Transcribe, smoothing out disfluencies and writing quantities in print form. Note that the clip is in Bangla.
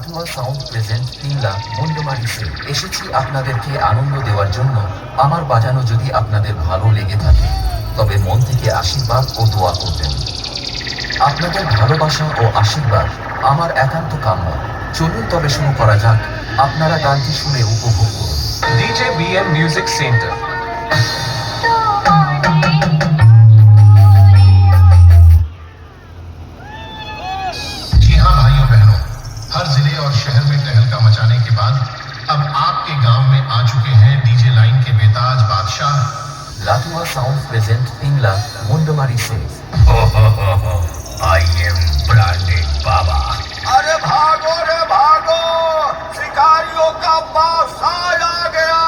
লাটুয়া সাউন্ড প্রেজেন্ট পিংলা মুন্ডমারিসে এসেছি আপনাদেরকে আনন্দ দেওয়ার জন্য। আমার বাজানো যদি আপনাদের ভালো লেগে থাকে তবে মন থেকে আশীর্বাদ ও দোয়া করবেন। আপনাদের ভালোবাসা ও আশীর্বাদ আমার একান্ত কাম্য। চলুন তবে শুরু করা যাক। আপনারা গানটি শুনে উপভোগ করুন। DJ BM Music Center। जी हाँ भाइयों बहनों, हर जिले और शहर में तहलका मचाने के बाद अब आपके गांव में आ चुके हैं डीजे लाइन के बेताज बादशाह লাটুয়া সাউন্ড প্রেজেন্ট পিংলা মুন্ডমারিসে। आई एम ब्रांडेड बाबा। अरे भागो रे भागो, शिकारियों का बादशाह आ गया।